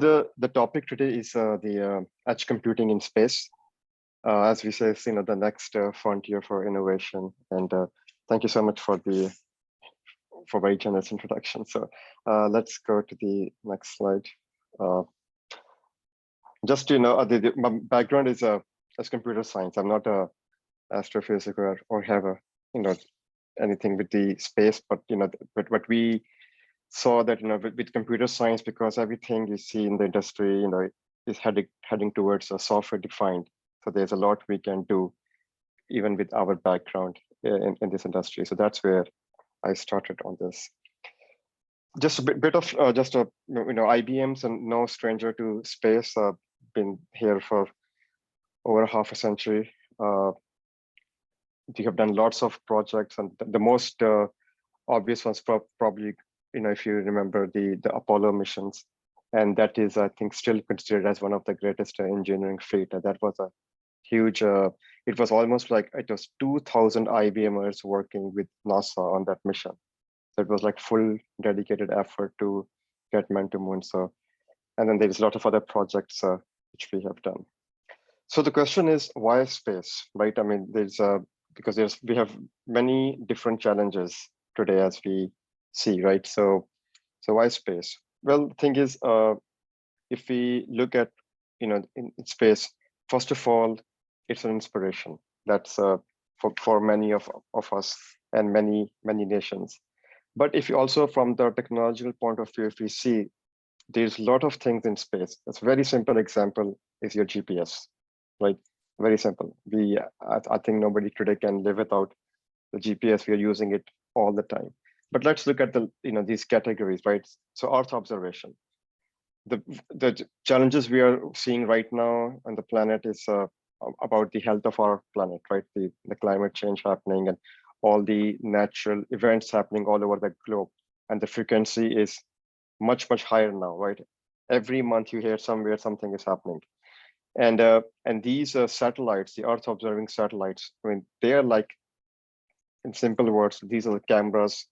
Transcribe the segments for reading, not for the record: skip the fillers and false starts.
The topic today is the edge computing in space. As we say, it's, the next frontier for innovation. And thank you so much for very generous introduction. So let's go to the next slide. Just to know, my background is as computer science. I'm not a astrophysics or have a anything with the space, but but what we saw that with computer science, because everything you see in the industry is heading towards a software defined. So there's a lot we can do even with our background in this industry. So that's where I started on this. Just a bit of IBM's and no stranger to space. Been here for over half a century. We have done lots of projects, and the most obvious ones probably, if you remember the Apollo missions, and that is, I think, still considered as one of the greatest engineering feat. That was a huge. It was almost like it was 2,000 IBMers working with NASA on that mission. So it was like full dedicated effort to get man to moon. So, and then there's a lot of other projects which we have done. So the question is, why space, right? I mean, because we have many different challenges today as we see, right? So why space? Well, the thing is, if we look at in space, first of all, it's an inspiration. That's for many of us and many nations. But if you also, from the technological point of view, if we see, there's a lot of things in space. It's a very simple example is your GPS, right? Very simple. I think nobody today can live without the GPS. We are using it all the time. But let's look at these categories, right? So Earth observation. The challenges we are seeing right now on the planet is about the health of our planet, right? The climate change happening and all the natural events happening all over the globe, and the frequency is much higher now, right? Every month you hear somewhere something is happening. And these satellites, the Earth observing satellites, I mean, they are like, in simple words, these are the cameras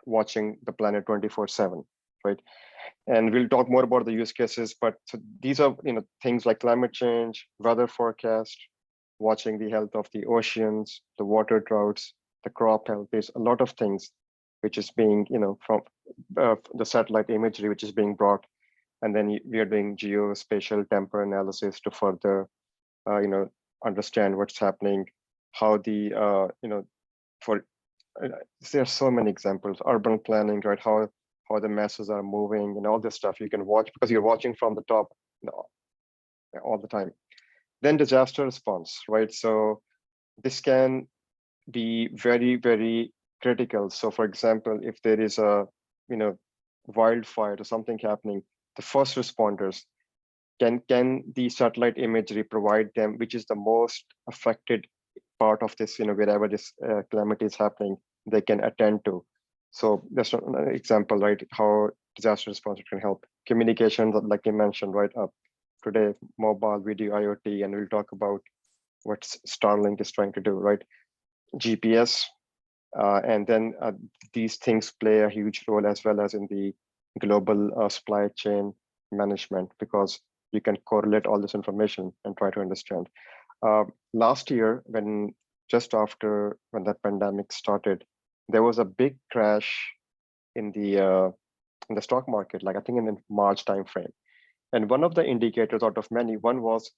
watching the planet 24/7, right? And we'll talk more about the use cases, but so these are things like climate change, weather forecast, watching the health of the oceans, the water droughts, the crop health. There's a lot of things which is being from the satellite imagery which is being brought. And then we are doing geospatial temper analysis to further, understand what's happening, how the, there are so many examples, urban planning, right? How the masses are moving and all this stuff you can watch because you're watching from the top all the time. Then disaster response, right? So this can be very critical. So for example, if there is a, wildfire or something happening, the first responders, can the satellite imagery provide them, which is the most affected part of this, wherever this calamity is happening, they can attend to. So that's an example, right? How disaster response can help. Communications, like you mentioned, right? Today, mobile, video, IoT, and we'll talk about what Starlink is trying to do, right? GPS, and then these things play a huge role as well as in the global supply chain management, because you can correlate all this information and try to understand. Last year, just after when the pandemic started, there was a big crash in the stock market, like I think in the March timeframe. And one of the indicators out of many, one was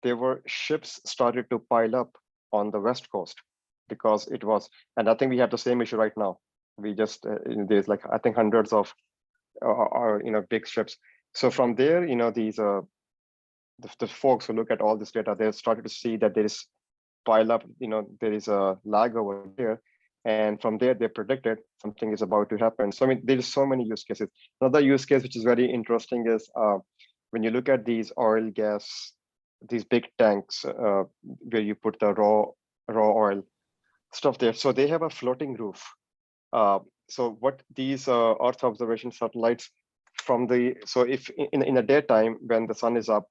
there were ships started to pile up on the West Coast because it was, and I think we have the same issue right now. We just, there's like, I think hundreds of big ships. So from there, these, the folks who look at all this data, they started to see that there is pile up, there is a lag over here. And from there, they predicted something is about to happen. So, I mean, there's so many use cases. Another use case, which is very interesting, is when you look at these oil, gas, these big tanks where you put the raw oil stuff there. So they have a floating roof. So what these Earth observation satellites so if in the daytime, when the sun is up,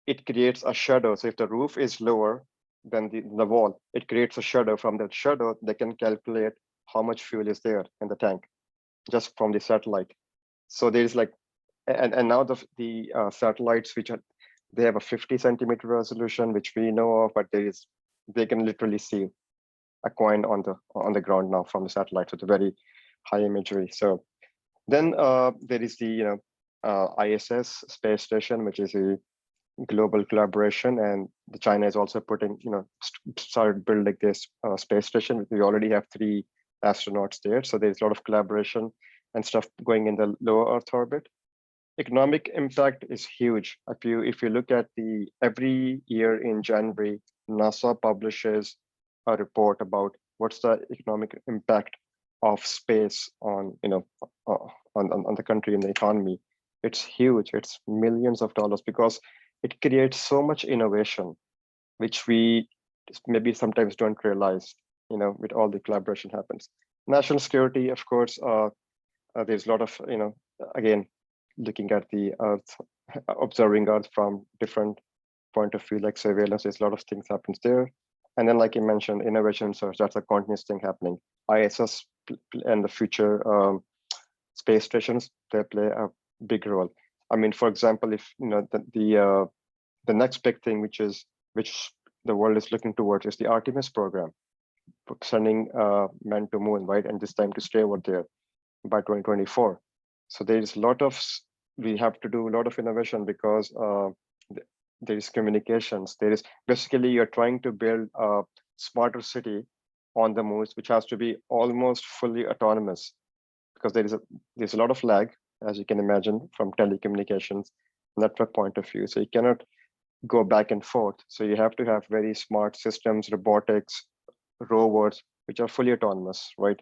it creates a shadow. So if the roof is lower than the wall, it creates a shadow. From that shadow, they can calculate how much fuel is there in the tank just from the satellite. So there's like And now the satellites, which are, they have a 50-centimeter resolution, which we know of, but they can literally see a coin on the ground now from the satellite. So it's a very high imagery. So then there is the ISS space station, which is a global collaboration, and the China is also putting started building this space station. We already have 3 astronauts there, so there's a lot of collaboration and stuff going in the low Earth orbit. Economic impact is huge. If you look at every year in January, NASA publishes a report about what's the economic impact of space on on the country and the economy. It's huge. It's millions of dollars, because it creates so much innovation, which we maybe sometimes don't realize. With all the collaboration happens. National security, of course. There's a lot of again, looking at the Earth, observing Earth from different point of view, like surveillance. There's a lot of things happens there. And then, like you mentioned, innovation search, that's a continuous thing happening. ISS and the future space stations, they play a big role. I mean, for example, if the next big thing, which the world is looking towards, is the Artemis program, sending men to moon, right? And this time to stay over there by 2024. So there's we have to do a lot of innovation, because there is communications. There is basically, you're trying to build a smarter city on the moon, which has to be almost fully autonomous, because there's a lot of lag, as you can imagine, from telecommunications network point of view. So you cannot go back and forth. So you have to have very smart systems, robotics, rovers, which are fully autonomous, right?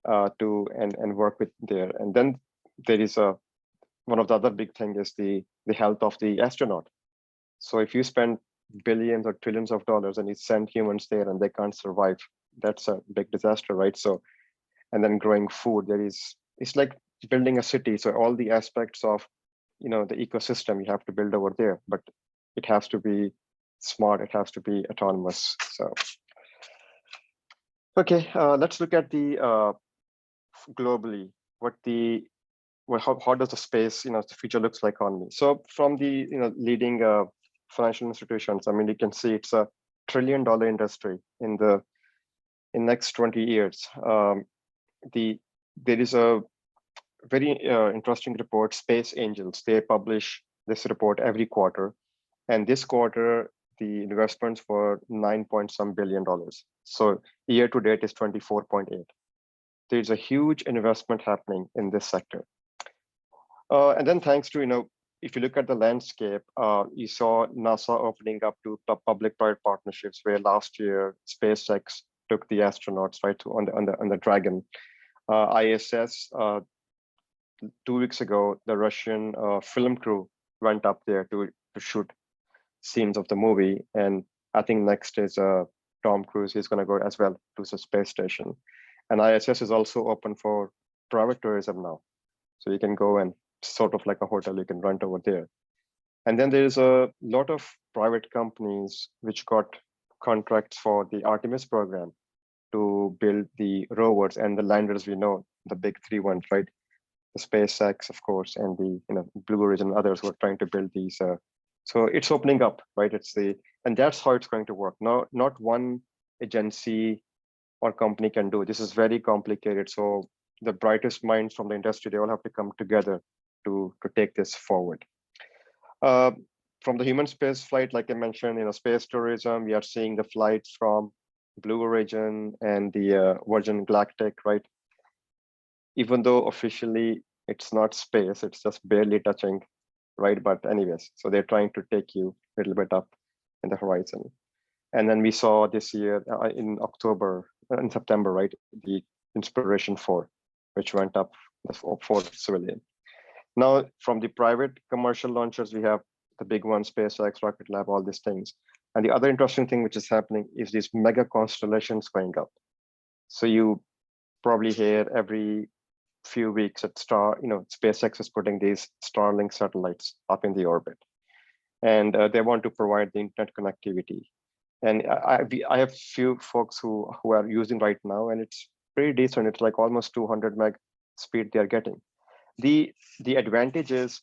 And work with there. And then there is one of the other big thing is the health of the astronaut. So if you spend billions or trillions of dollars and you send humans there and they can't survive, that's a big disaster, right? So, and then growing food, it's like building a city. So all the aspects of the ecosystem you have to build over there, but it has to be smart, it has to be autonomous. So okay, let's look at the globally, how does the space, the future looks like on me. So from the leading financial institutions, I mean, you can see it's a $1 trillion industry in next 20 years. There is a very interesting report, Space Angels. They publish this report every quarter, and this quarter the investments were $9 billion. So year to date is 24.8. There's a huge investment happening in this sector. And then thanks to, if you look at the landscape, you saw NASA opening up to public-private partnerships, where last year SpaceX took the astronauts right on the Dragon. ISS, 2 weeks ago, the Russian film crew went up there to shoot scenes of the movie. And I think next is Tom Cruise. He's going to go as well to the space station. And ISS is also open for private tourism now. So you can go and sort of like a hotel, you can rent over there. And then there's a lot of private companies which got contracts for the Artemis program to build the rovers and the landers. We know the big 3 ones, right? The SpaceX, of course, and the Blue Origin and others who are trying to build these. So it's opening up, right? And that's how it's going to work. No, not one agency or company can do it. This is very complicated. So the brightest minds from the industry, they all have to come together to take this forward. From the human space flight, like I mentioned, space tourism, we are seeing the flights from Blue Origin and the Virgin Galactic, right? Even though officially it's not space, it's just barely touching, right? But anyways, so they're trying to take you a little bit up in the horizon. And then we saw this year in September, right? The Inspiration 4, which went up for civilian. Now, from the private commercial launchers, we have the big ones, SpaceX, Rocket Lab, all these things. And the other interesting thing which is happening is these mega constellations going up. So you probably hear every few weeks that SpaceX is putting these Starlink satellites up in the orbit. And they want to provide the internet connectivity. And I have few folks who are using right now, and it's pretty decent. It's like almost 200 meg speed they're getting. The advantage is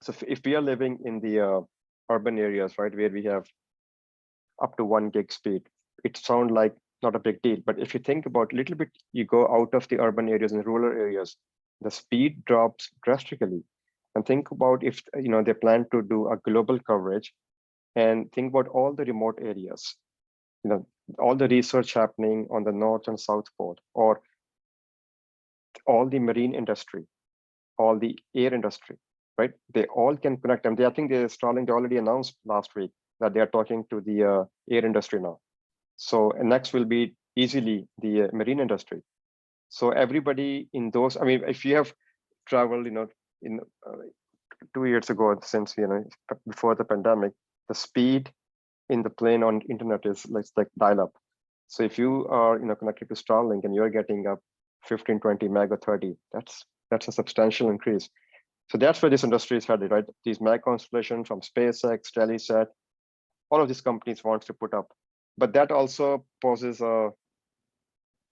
So if we are living in the urban areas, right, where we have up to 1 gig speed, it sounds like not a big deal. But if you think about a little bit, you go out of the urban areas and rural areas, the speed drops drastically. And think about if they plan to do a global coverage, and think about all the remote areas, all the research happening on the north and south pole, or all the marine industry, all the air industry, right? They all can connect. And I think Starlink, they already announced last week that they are talking to the air industry now. So next will be easily the marine industry. So everybody in those, I mean, if you have traveled, in 2 years ago, since, before the pandemic, the speed in the plane on internet is like dial up. So if you are, connected to Starlink and you're getting up 15, 20 meg or 30, that's a substantial increase. So that's where this industry is headed, right? These mega constellations from SpaceX, Telesat, all of these companies wants to put up. But that also poses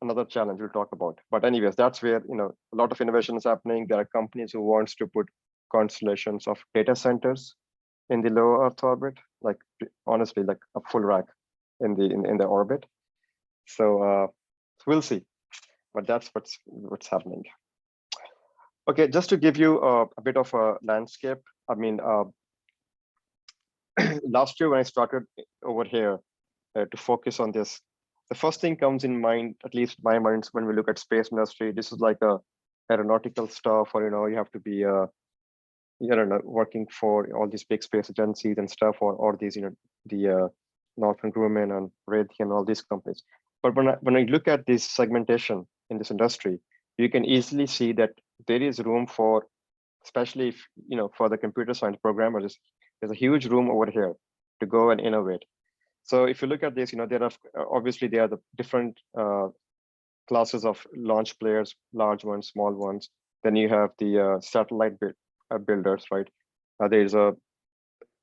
another challenge we'll talk about. But anyways, that's where a lot of innovation is happening. There are companies who wants to put constellations of data centers in the low Earth orbit, like honestly, like a full rack in the orbit. So we'll see, but that's what's happening. Okay, just to give you a bit of a landscape. I mean, last year when I started over here to focus on this, the first thing comes in mind, at least my mind, when we look at space industry. This is like a aeronautical stuff, or you have to be working for all these big space agencies and stuff, or these the Northrop Grumman and Raytheon, all these companies. But when I look at this segmentation in this industry, you can easily see that there is room for, especially if for the computer science programmers, there's a huge room over here to go and innovate. So if you look at this, there are obviously there are the different classes of launch players, large ones, small ones. Then you have the satellite builders, right? There's a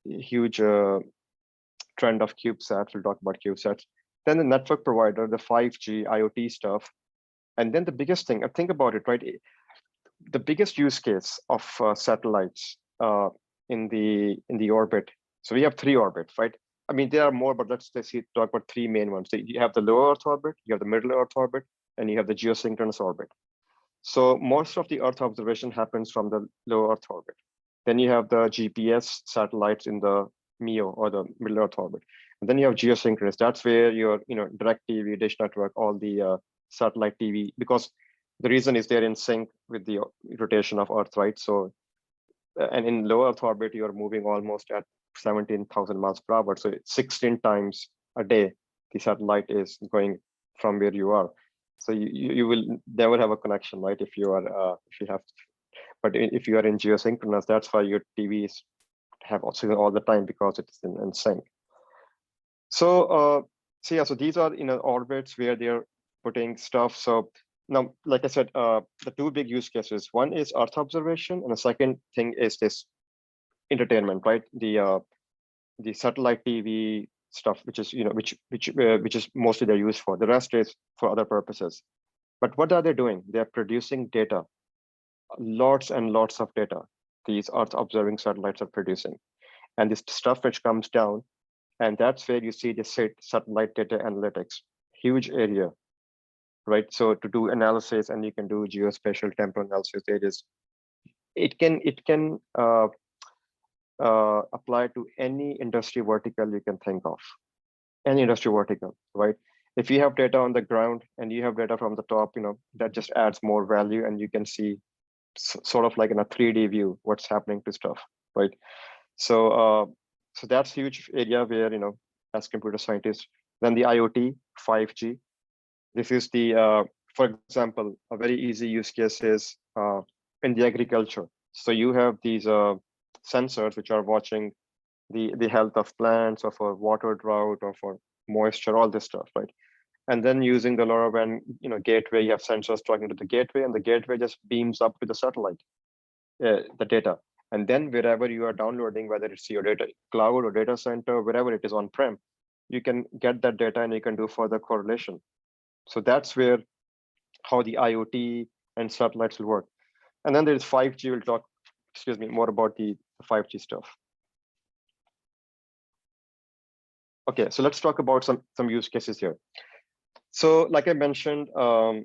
huge trend of CubeSats. We'll talk about CubeSats. Then the network provider, the 5G, IoT stuff. And then the biggest thing, think about it, right? The biggest use case of satellites in the orbit. So we have 3 orbits, right? I mean, there are more, but let's talk about 3 main ones. So you have the low Earth orbit, you have the middle Earth orbit, and you have the geosynchronous orbit. So most of the Earth observation happens from the low Earth orbit. Then you have the GPS satellites in the MEO, or the middle Earth orbit. And then you have geosynchronous. That's where your direct TV, dish network, all the satellite TV, because the reason is they're in sync with the rotation of Earth, right? So, and in low Earth orbit, you're moving almost at 17,000 miles per hour. So 16 times a day, the satellite is going from where you are. So you will never have a connection, right? If you are if you have, but if you are in geosynchronous, that's why your TVs have oxygen all the time, because it's in sync. So yeah, so these are orbits where they're putting stuff. So now, like I said, the 2 big use cases. One is Earth observation, and the second thing is this entertainment, right? The satellite TV stuff, which is which is mostly they're used for. The rest is for other purposes. But what are they doing? They're producing data, lots and lots of data. These Earth observing satellites are producing, and this stuff which comes down, and that's where you see the satellite data analytics, huge area, right? So to do analysis, and you can do geospatial temporal analysis. It can apply to any industry vertical you can think of, any industry vertical, right? If you have data on the ground and you have data from the top, that just adds more value, and you can see sort of like in a 3D view what's happening to stuff, right? So so that's huge area where as computer scientists. Then the IoT, 5G. This is the for example, a very easy use case is in the agriculture. So you have these sensors which are watching the health of plants, or for water drought, or for moisture, all this stuff, right? And then using the LoRaWAN gateway, you have sensors talking to the gateway, and the gateway just beams up to the satellite the data. And then wherever you are downloading, whether it's your data cloud or data center, wherever it is on-prem, you can get that data and you can do further correlation. So that's where how the IoT and satellites will work. And then there's 5G. We'll talk, more about the the 5G stuff. Okay, so let's talk about some use cases here. So like I mentioned, so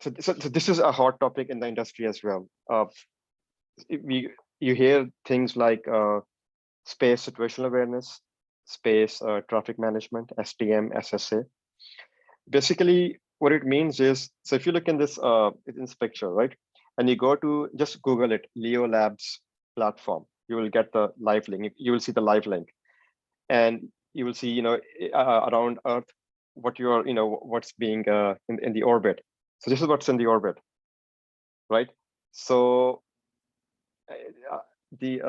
this is a hot topic in the industry as well. You hear things like space situational awareness, space traffic management, STM, SSA. Basically, what it means is, so if you look in this picture, right, and you go to just Google it, Leo Labs platform, you will get the live link. You will see the live link, and you will see, around Earth, what's being in the orbit. So this is what's in the orbit, right? So the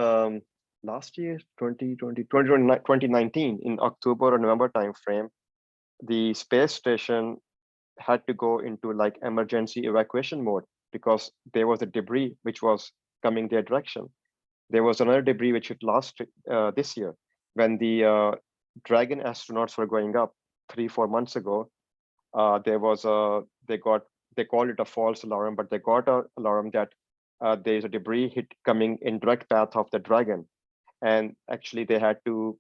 last year, 2019, in October or November timeframe, the space station had to go into like emergency evacuation mode because there was a debris which was coming their direction. There was another debris which hit last this year when the Dragon astronauts were going up 3-4 months ago. There was they called it a false alarm, but they got an alarm that there's a debris hit coming in direct path of the Dragon, and actually they had to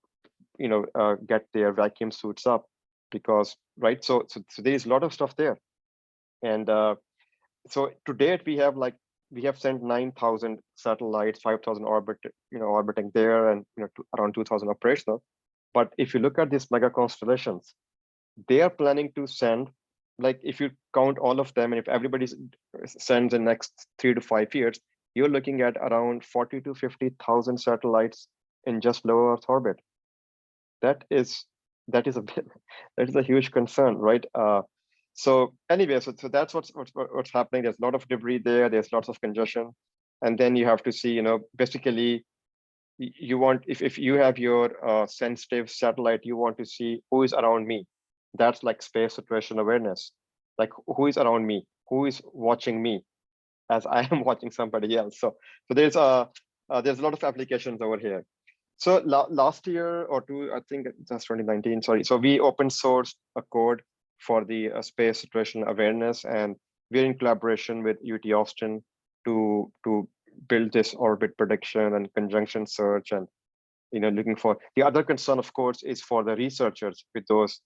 get their vacuum suits up because right. So there's a lot of stuff there, and so to date we have sent 9,000 satellites, 5,000 orbiting there, and around 2,000 operational. But if you look at these mega constellations, they are planning to send, like if you count all of them, and if everybody sends in next 3 to 5 years, you're looking at around 40 to 50,000 satellites in just low Earth orbit. That is a that is a huge concern, right? So anyway, so that's what's happening. There's a lot of debris there. There's lots of congestion, and then you have to see, basically, you want, if you have your sensitive satellite, you want to see who is around me. That's like space situation awareness, like who is around me, who is watching me as I am watching somebody else. So there's a lot of applications over here. So last year or two, I think that's 2019, sorry. So we open sourced a code for the space situation awareness, and we're in collaboration with UT Austin to build this orbit prediction and conjunction search, and looking for the other concern, of course, is for the researchers with those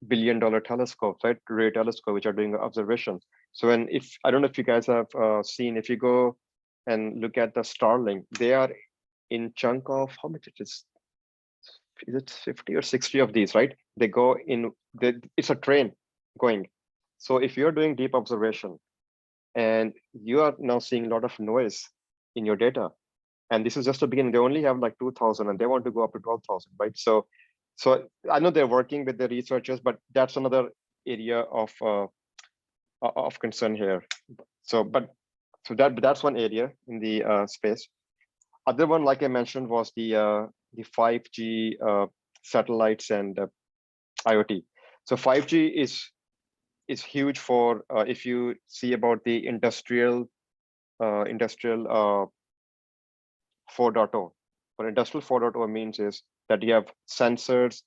billion-dollar telescopes, right? Ray telescope, which are doing observation. So if I don't know if you guys have seen, if you go and look at the Starlink, they are in chunk of how much it is it 50 or 60 of these, right? They go in, it's a train going. So if you're doing deep observation and you are now seeing a lot of noise in your data, and this is just the beginning, they only have like 2,000 and they want to go up to 12,000, right? So I know they're working with the researchers, but that's another area of concern here. So that's one area in the space. Other one, like I mentioned, was the 5G satellites and IoT. So 5G is huge for if you see about the industrial 4.0. What industrial 4.0 means is that you have sensors,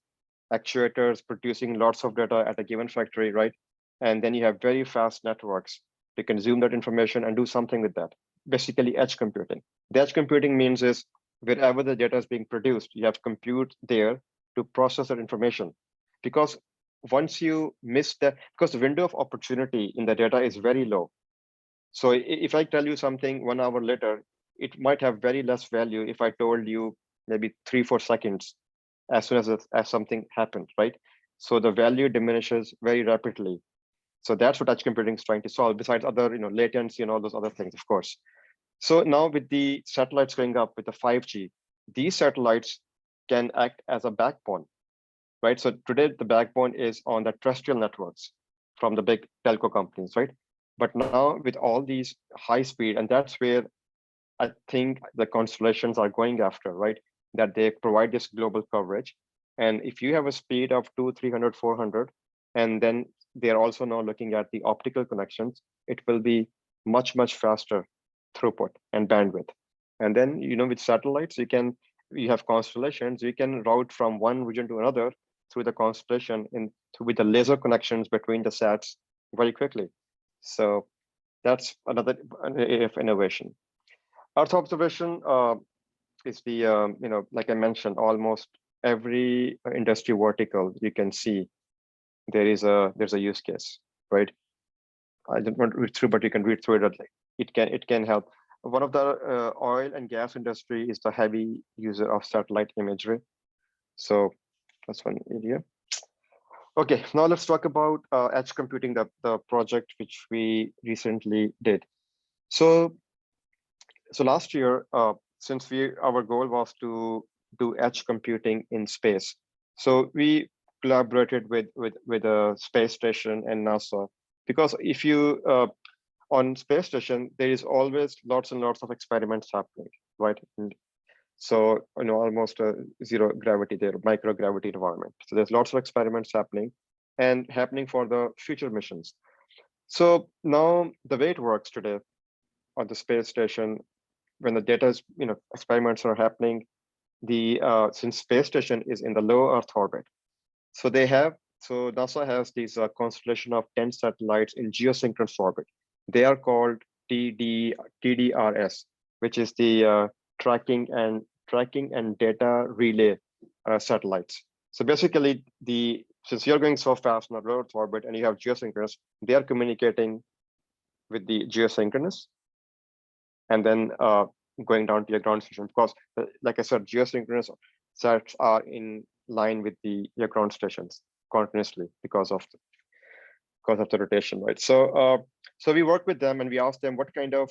actuators producing lots of data at a given factory, right? And then you have very fast networks to consume that information and do something with that. Basically, edge computing. The edge computing means is wherever the data is being produced, you have compute there to process that information. Because once you miss that, because the window of opportunity in the data is very low. So if I tell you something 1 hour later, it might have very less value if I told you maybe 3-4 seconds as soon as something happened, right? So the value diminishes very rapidly. So that's what edge computing is trying to solve, besides other, latency and all those other things, of course. So now with the satellites going up with the 5G, these satellites can act as a backbone, right? So today the backbone is on the terrestrial networks from the big telco companies, right? But now with all these high speed, and that's where I think the constellations are going after, right? That they provide this global coverage. And if you have a speed of 200, 300, 400, and then they're also now looking at the optical connections, it will be much, much faster throughput and bandwidth. And then, with satellites, you have constellations, you can route from one region to another through the constellation with the laser connections between the sats very quickly. So that's another area of innovation. Earth observation, is the like I mentioned, almost every industry vertical you can see there's a use case, right? I don't want to read through, but you can read through it. It can help. One of the oil and gas industry is the heavy user of satellite imagery. So that's one area. Okay, now let's talk about edge computing, the project which we recently did. So last year, since our goal was to do edge computing in space, so we collaborated with a space station and NASA, because if you on space station there is always lots and lots of experiments happening, right? And so almost a zero gravity there, microgravity environment. So there's lots of experiments happening and happening for the future missions. So now the way it works today on the space station, when the data is, experiments are happening, the since space station is in the low Earth orbit, so NASA has these constellation of 10 satellites in geosynchronous orbit. They are called TDRS, which is the tracking and data relay satellites. So basically, since you're going so fast in the low Earth orbit and you have geosynchronous, they are communicating with the geosynchronous, and then going down to your ground station, because like I said, geosynchronous sets are in line with your ground stations continuously because of the rotation, right? So we work with them and we ask them what kind of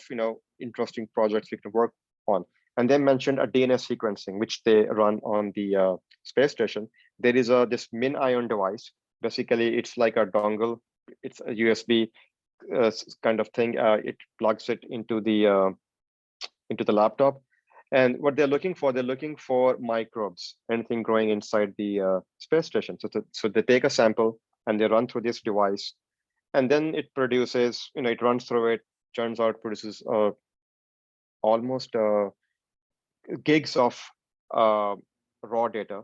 interesting projects we can work on, and they mentioned a DNA sequencing which they run on the space station. There is this min-ion device. Basically, it's like a dongle. It's a USB kind of thing. It plugs it into the laptop, and what they're looking for microbes, anything growing inside the space station. So they take a sample and they run through this device, and then it produces, it runs through it, turns out produces almost gigs of raw data,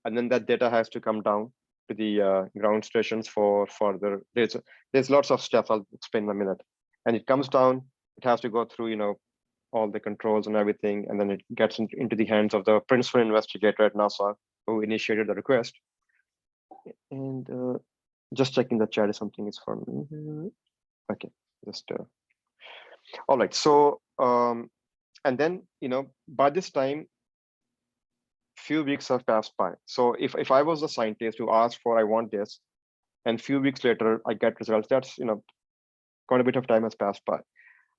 and then that data has to come down to the ground stations for further. There's lots of stuff I'll explain in a minute, and it comes down. It has to go through all the controls and everything, and then it gets into the hands of the principal investigator at NASA who initiated the request. And just checking the chat if something is for me. Okay, just all right. So and then by this time, few weeks have passed by. So if I was a scientist who asked for, I want this, and few weeks later I get results, that's quite a bit of time has passed by.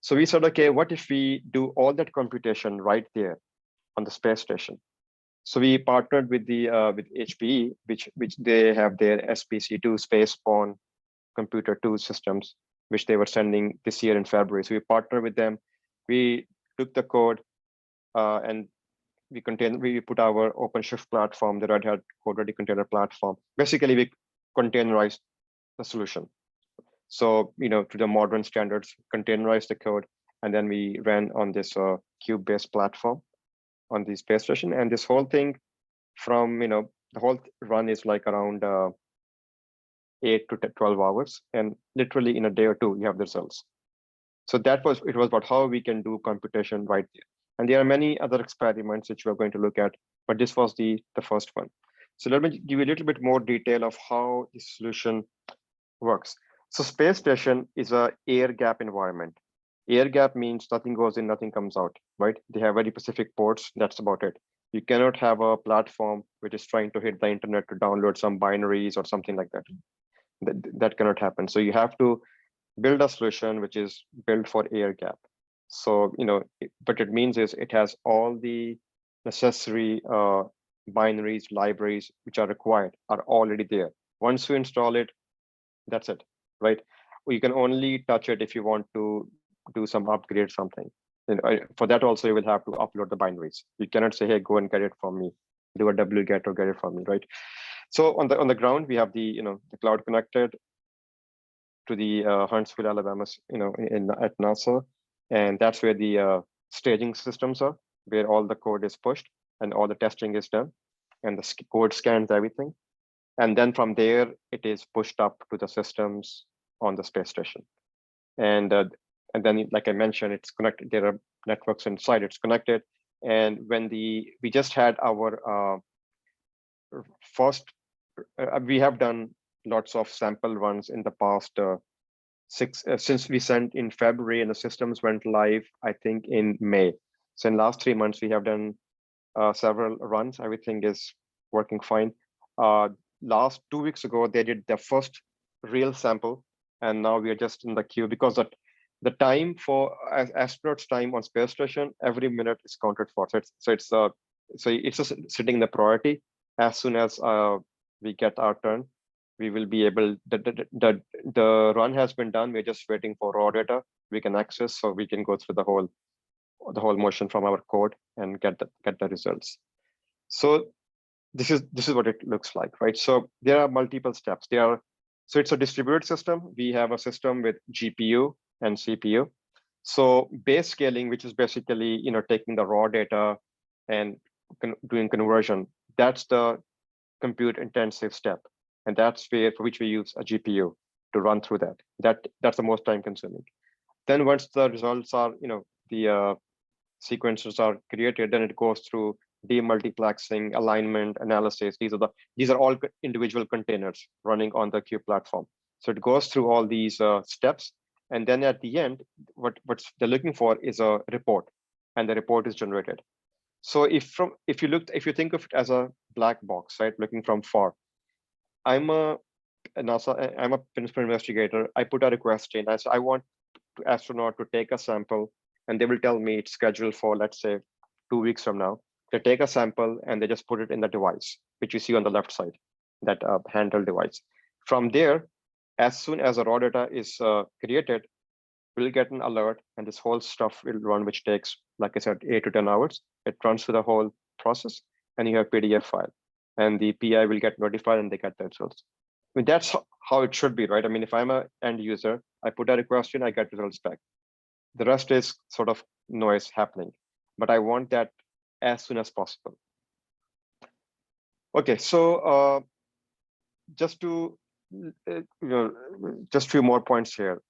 So we said, okay, what if we do all that computation right there on the space station? So we partnered with the with HPE, which they have their SPC2 spaceborne computer 2 systems, which they were sending this year in February. So we partnered with them. We took the code and we put our OpenShift platform, the Red Hat Code Ready Container platform. Basically, we containerized the solution. So, to the modern standards, containerized the code, and then we ran on this cube-based platform on the space station. And this whole thing from, the whole run is like around 8 to 12 hours. And literally in a day or two, you have the results. So it was about how we can do computation right there. And there are many other experiments which we're going to look at, but this was the first one. So let me give you a little bit more detail of how this solution works. So space station is a air gap environment. Air gap means nothing goes in, nothing comes out, right? They have very specific ports. That's about it. You cannot have a platform which is trying to hit the internet to download some binaries or something like that. That cannot happen. So you have to build a solution which is built for air gap. So, what it means is it has all the necessary binaries, libraries which are required are already there. Once you install it, that's it, right? You can only touch it if you want to do some upgrade something. And for that also, you will have to upload the binaries. You cannot say, hey, go and get it from me, do a wget or get it from me, right? So on the ground, we have the the cloud connected to the Huntsville, Alabama, at NASA, and that's where the staging systems are, where all the code is pushed and all the testing is done, and the code scans everything. And then from there, it is pushed up to the systems on the space station. And then, like I mentioned, it's connected. There are networks inside. It's connected, And when we just had our first, we have done lots of sample runs in the past since we sent in February, and the systems went live, I think, in May. So in last 3 months, we have done several runs. Everything is working fine. Last 2 weeks ago, they did their first real sample, and now we are just in the queue because the time for astronauts' time on space station, every minute is counted for. So it's just sitting in the priority. As soon as we get our turn, we will be able. The run has been done. We're just waiting for raw data we can access, so we can go through the whole motion from our code and get the results. So this is what it looks like, right? So there are multiple steps. So it's a distributed system. We have a system with GPU and CPU. So base scaling, which is basically taking the raw data and doing conversion, that's the compute intensive step, and that's for which we use a GPU to run through that. That's the most time consuming. Then once the results are, the sequences are created, then it goes through demultiplexing, alignment, analysis. These are all individual containers running on the Q platform. So it goes through all these steps, and then at the end, what they're looking for is a report, and the report is generated. So if you think of it as a black box, right, looking from far, I'm a principal investigator. I put a request in. I want astronaut to take a sample, and they will tell me it's scheduled for, let's say, 2 weeks from now. They take a sample and they just put it in the device, which you see on the left side, that handheld device. From there, as soon as the raw data is created, we'll get an alert, and this whole stuff will run, which takes, like I said, 8 to 10 hours. It runs through the whole process, and you have PDF file, and the PI will get notified, and they get the results. I mean, that's how it should be, right? I mean, if I'm an end user, I put a request in, I get results back. The rest is sort of noise happening, but I want that as soon as possible. Okay, so just to just few more points here.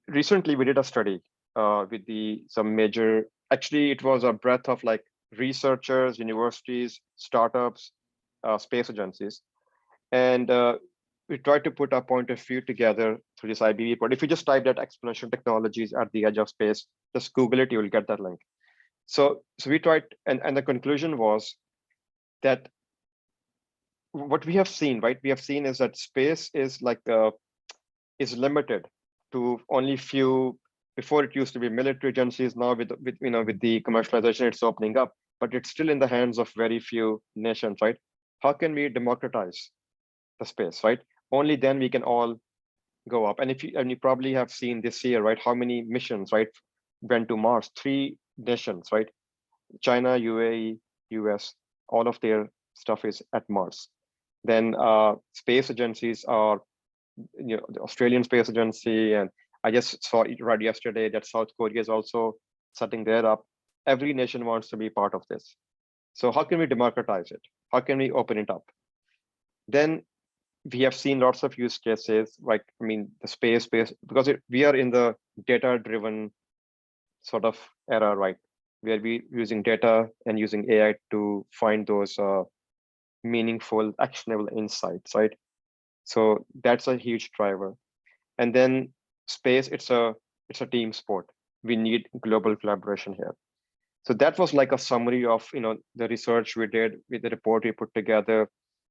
Recently, we did a study with some major. Actually, it was a breadth of like researchers, universities, startups, space agencies, and we tried to put our point of view together through this IBM report. If you just type that exponential technologies at the edge of space, just Google it, you will get that link. So we tried, and the conclusion was that what we have seen, right? We have seen is that space is like is limited to only few. Before it used to be military agencies. Now with the commercialization, it's opening up, but it's still in the hands of very few nations, right? How can we democratize the space, right? Only then we can all go up. And you probably have seen this year, right? How many missions, right, went to Mars? 3 nations, right? China, UAE, US, all of their stuff is at Mars. Then space agencies are, the Australian Space Agency, and I just saw it right yesterday that South Korea is also setting that up. Every nation wants to be part of this. So how can we democratize it? How can we open it up? Then we have seen lots of use cases, like, I mean, the space, because we are in the data-driven sort of era, right? Where we using data and using AI to find those meaningful, actionable insights, right? So that's a huge driver. And then space, it's a team sport. We need global collaboration here. So that was like a summary of the research we did with the report we put together,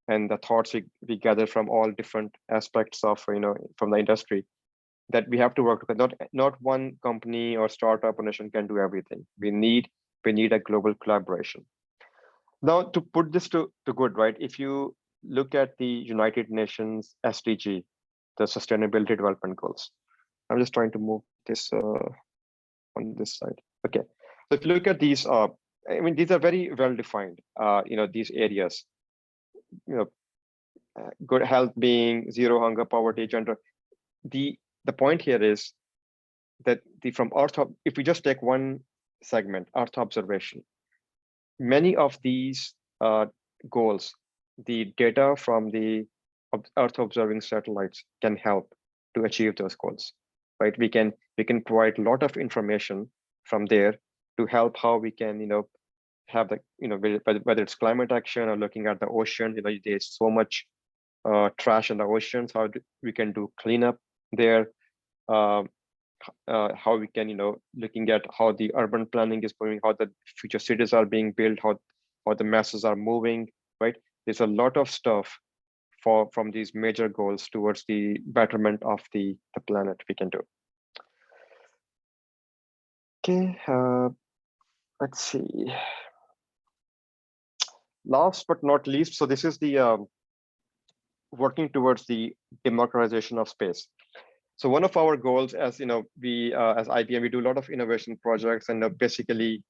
and the thoughts we gathered from all different aspects of from the industry, that we have to work together. Not one company or startup or nation can do everything. We need a global collaboration. Now, to put this to good, right? If you look at the United Nations SDG, the Sustainability Development Goals, I'm just trying to move this on this side. Okay, so if you look at these, I mean, these are very well defined. These areas, good health, being, zero hunger, poverty, gender. The point here is that from Earth, if we just take one segment, Earth observation, many of these goals, the data from the Earth observing satellites can help to achieve those goals, right? We can provide a lot of information from there to help how we can, have the, whether it's climate action or looking at the ocean. There's so much trash in the oceans. How we can do cleanup there. How we can, looking at how the urban planning is going, how the future cities are being built, how the masses are moving, right? There's a lot of stuff from these major goals towards the betterment of the planet we can do. Okay, let's see. Last but not least, so this is the working towards the democratization of space. So one of our goals, as we as IBM, we do a lot of innovation projects, and basically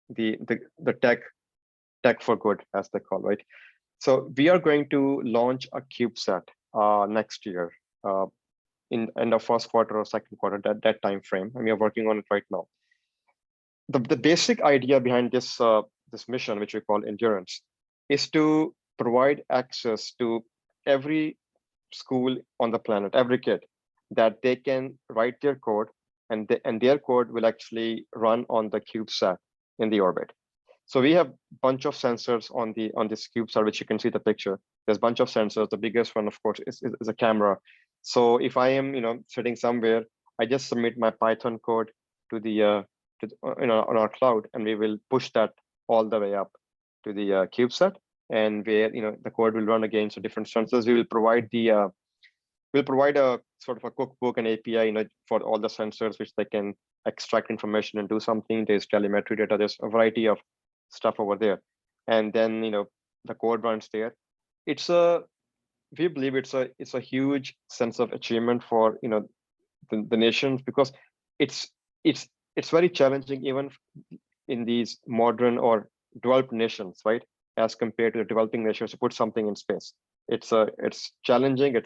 the tech for good, as they call, right? So we are going to launch a CubeSat next year, in the first quarter or second quarter, that time frame, and we are working on it right now. The basic idea behind this this mission, which we call Endurance, is to provide access to every school on the planet, every kid, that they can write their code, and their code will actually run on the CubeSat in the orbit. So we have a bunch of sensors on this CubeSat, which you can see the picture. There's a bunch of sensors. The biggest one, of course, is a camera. So if I am, sitting somewhere, I just submit my Python code to the on our cloud, and we will push that all the way up to the CubeSat, and where the code will run against different sensors. We will provide the we'll provide a sort of a cookbook and API, for all the sensors, which they can extract information and do something. There's telemetry data. There's a variety of stuff over there, and then the code runs there. We believe it's a huge sense of achievement for the nations, because it's very challenging even in these modern or developed nations, right, as compared to the developing nations, to put something in space. It's challenging.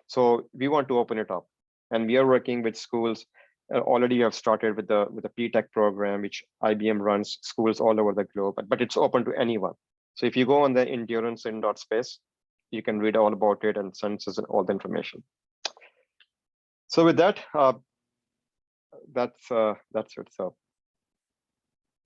So we want to open it up, and we are working with schools. Already have started with the P-Tech program, which IBM runs schools all over the globe, but it's open to anyone. So if you go on the endurancein.space, you can read all about it and sensors and all the information. So with that, that's it. So